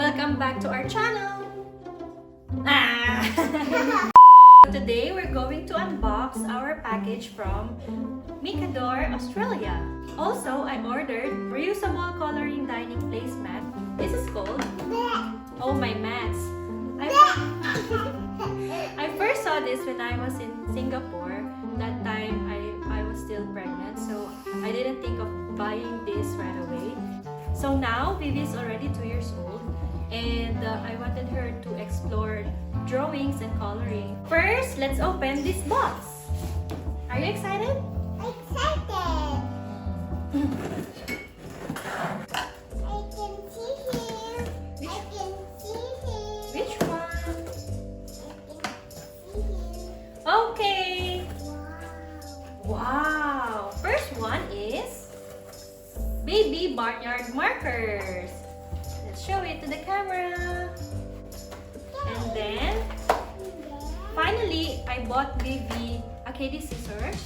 Welcome back to our channel! Today we're going to unbox our package from Micador, Australia. Also, I ordered reusable coloring dining placemat. This is called Oh My Mats. I first saw this when I was in Singapore. That time I was still pregnant, so I didn't think of buying this right away. So now Vivi is already 2 years old, and I wanted her to explore drawings and coloring. First, let's open this box. Are you excited? Excited! I can see him. I can see him. Which one? I can see him. Okay. Wow. Wow. First one is baby Barnyard markers. Let's show it to the camera. And then, finally, I bought Vivi a KD scissors.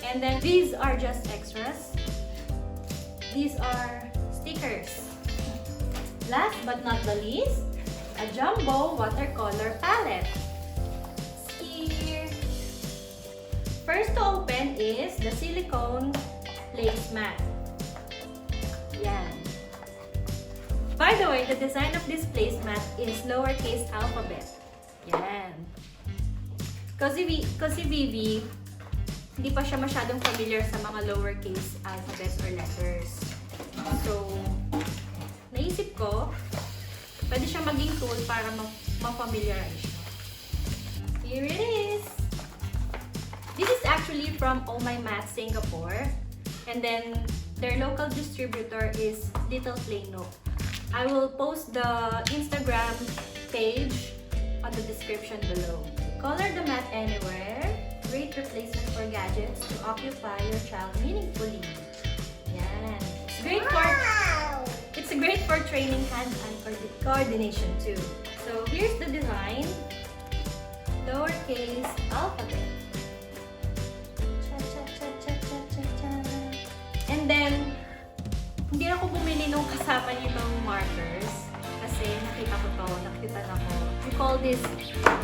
And then these are just extras. These are stickers. Last but not the least, a jumbo watercolor palette. Here. First to open is the silicone placemat. Yan. By the way, the design of this placemat is lowercase alphabet. Yan. Kasi Vivi, hindi pa siya masyadong familiar sa mga lowercase alphabets or letters. So, naisip ko, pwede siya maging tool para ma-familiarize siya. Here it is! This is actually from Oh My Mat, Singapore. And then, their local distributor is Little Plano. I will post the Instagram page on the description below. Color the mat anywhere. Great replacement for gadgets to occupy your child meaningfully. Yan. It's great for training hand-eye coordination too. So here's the design. Lowercase alphabet. And then, hindi ako bumili nung kasama nitong markers kasi nakita ko. We call this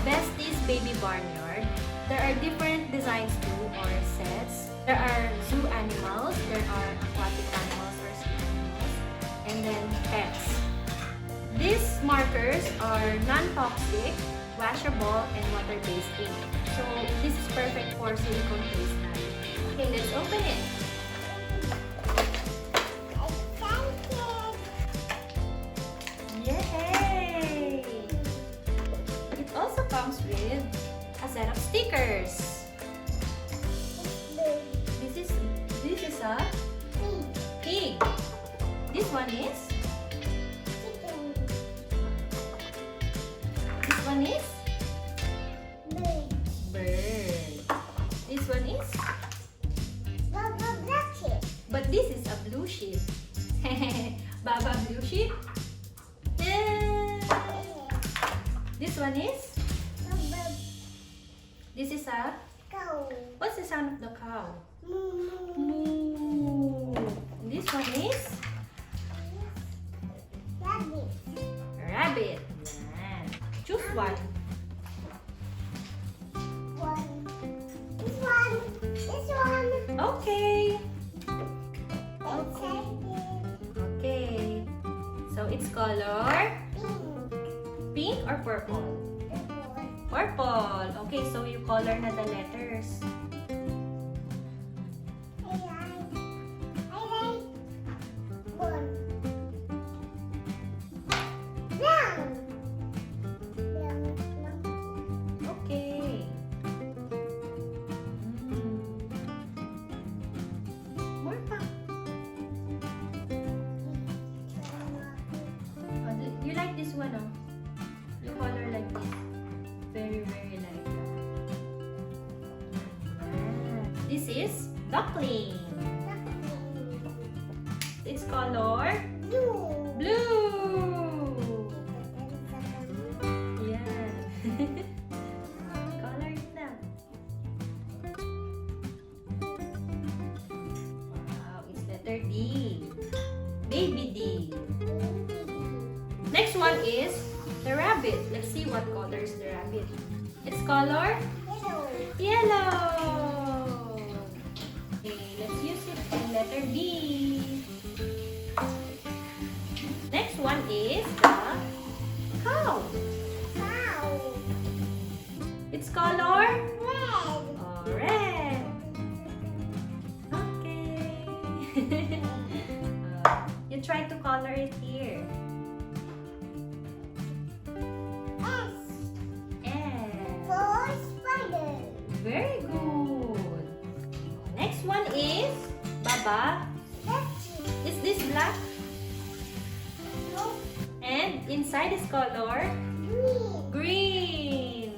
Bestie's Baby Barnyard. There are different designs too, or sets. There are zoo animals, there are aquatic animals or sea animals, and then pets. These markers are non-toxic, washable, and water-based ink. So this is perfect for silicone placemat. Okay, let's open it. Yay! It also comes with a set of stickers. This is a pig. This one is bird. This one is Black sheep. but this is a blue sheep. Baba blue sheep. This one is a Cow. what's the sound of the cow? Moo. Moo. This one is Rabbit. rabbit. Yan. Choose one. This one. Okay. Excited. Okay. So it's color pink or purple? Purple. Okay, so you color na the letters. I like one. Brown. Okay. More pa. Oh, you like this one, oh? You color like this. Very, very light. This is duckling. It's color Blue. blue. Yeah. Color it na. Wow, it's letter D. Baby D. one is the rabbit. Let's see what color is the rabbit. Its color? Yellow. Yellow. Okay, let's use it in letter B. Next one is the cow. Cow. Its color? Red. Oh, red. Okay. You try to color it here. S. And For spider. very good. Next one is Baba. Let's Is this black? go And inside is color green. green.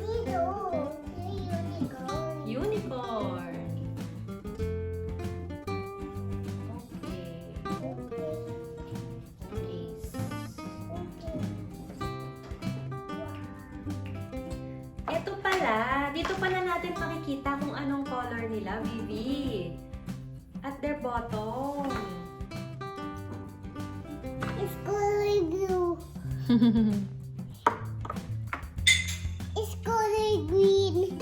Little. Unicorn. Unicorn. Okay. Okay. Ito pala, dito pala natin makikita kung anong color nila, Vivi. At their bottom. It's color blue. It's color green.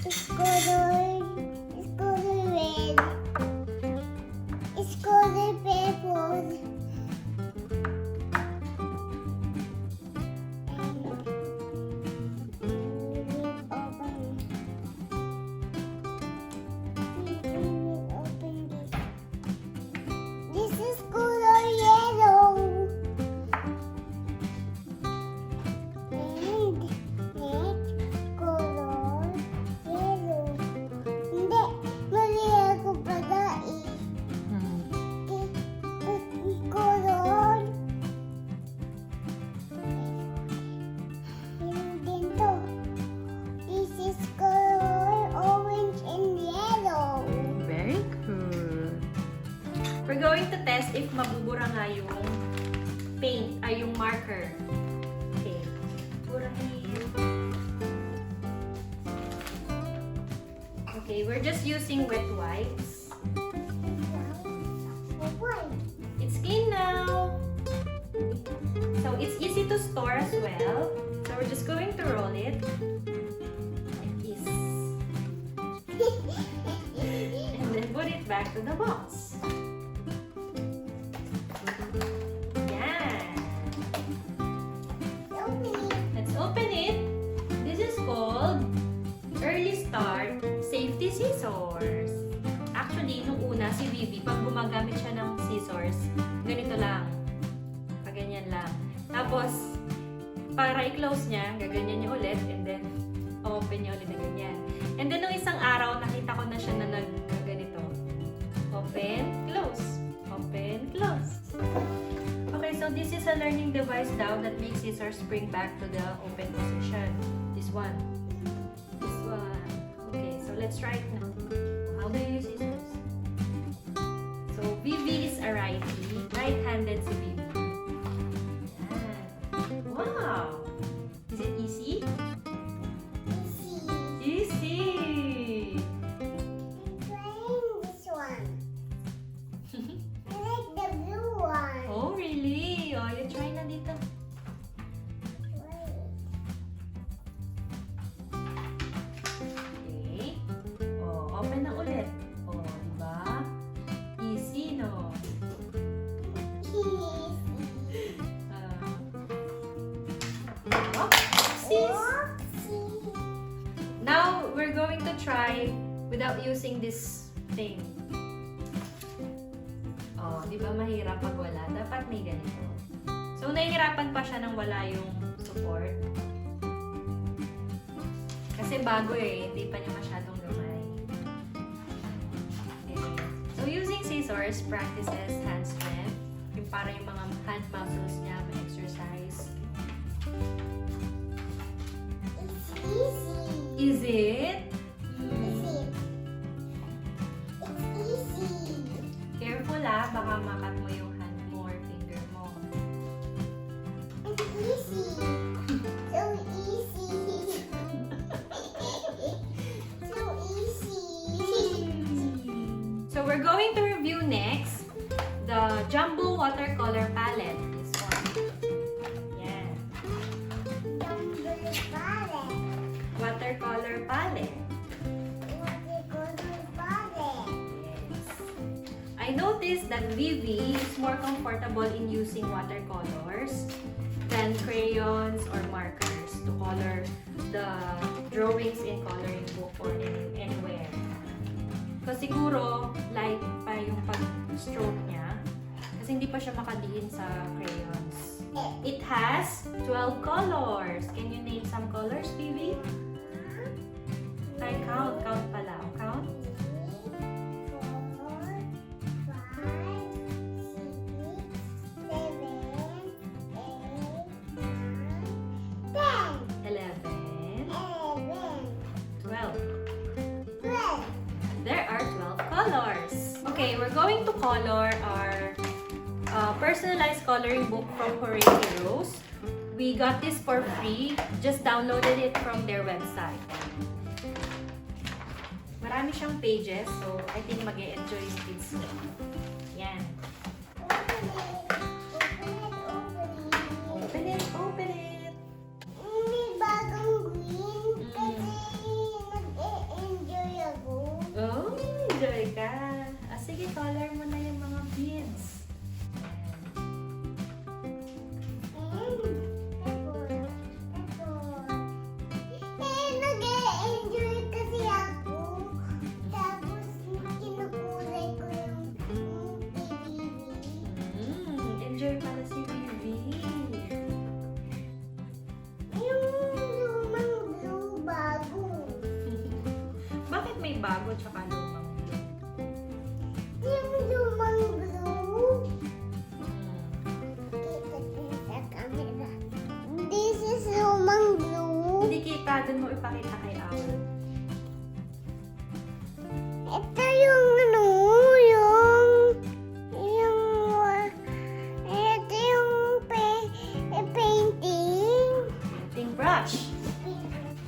It's color red. It's color purple. This is color yellow. And next color yellow. Hindi, mali ako pala eh. Color. Yun din to. This is color orange and yellow. Very good. We're going to test if mabubura nga yung paint, ay yung marker. Okay. Burahin. Okay, we're just using wet wipes. White. It's clean now. So it's easy to store as well. So we're just going to roll it like this. And then put it back to the box. Yeah. Let's open it. This is called Early Start Safety Scissors. Actually, nung una, si Vivi, pag gumagamit siya ng scissors, ganito lang. Paganyan lang. Tapos, para i-close niya, gaganyan niya ulit, and then, open niya ulit na ganyan. And then, nung isang araw, nakita ko na siya na nag-ganito. Open, close. Open, close. Okay, so this is a learning device now that makes scissors spring back to the open position. This one. This one. Okay, so let's try it now. How do you use scissors? So, Vivi is a righty. Right-handed si Vivi. Yan. Wow! Is it easy? Easy! This one. I like the blue one. Oh, really? Oh, you try na dito. Okay. Oh, open na ulit. Oh, diba? Easy, no? Oopsies! Now, we're going to try without using this thing. Oh, di ba mahirap pag wala? Dapat may ganito. So, nahihirapan pa siya nang wala yung support. Kasi bago eh, hindi pa niya masyadong gamay. Okay. So, using scissors practices hand strength. Yung para yung mga hand muscles niya ma-exercise. It's easy. Is it? It's easy. Careful ah, baka makat mo yung hand mo or finger mo. It's easy. So easy. So easy. we're going to review next the Jumbo Watercolor Palette. This one. Yan. Watercolor Palette. Yes. I noticed that Vivi is more comfortable in using watercolors than crayons or markers to color the drawings in coloring book or anywhere. Kasi siguro light pa yung pag-stroke niya kasi hindi pa siya makadiin sa crayons. It has 12 colors. Can you name some colors, Vivi? Try count pala. Count. 12. There are 12 colors. Okay, we're going to color our personalized coloring book from Reusable. We got this for free. Just downloaded it from their website. Marami siyang pages, so I think mag-e-enjoy yung kids nyo. Yan. Open it, open it. May bagong green kasi nag-e-enjoy ako. Oh, enjoy ka. Sige, color mo na yung mga beads. Nag-e-enjoy kasi ako. Tapos kinukulay ko yung TV. Enjoy pala si Vivi. Yung lumang blue bago. Bakit may bago tsaka lumang blue? Yung lumang blue. Kita ko sa camera. This is lumang blue. Hindi kita, dun mo ipakita kay Owl. Ito yung ano, ito yung painting. Painting brush.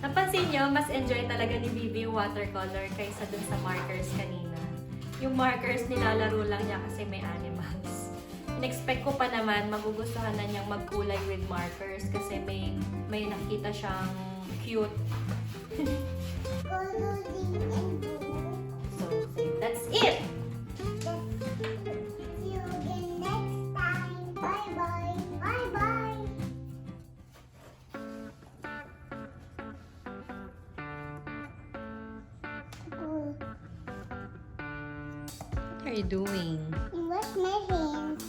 Napansin nyo, mas enjoy talaga ni Vivi yung watercolor kaysa dun sa markers kanina. Yung markers, nilalaro lang niya kasi may animals. In-expect ko pa naman, magugustuhan na niyang magkulay with markers kasi may nakita siyang cute. Coloring and blue. So, that's it! See you again next time. Bye-bye. Bye-bye. What are you doing? Wash my hands.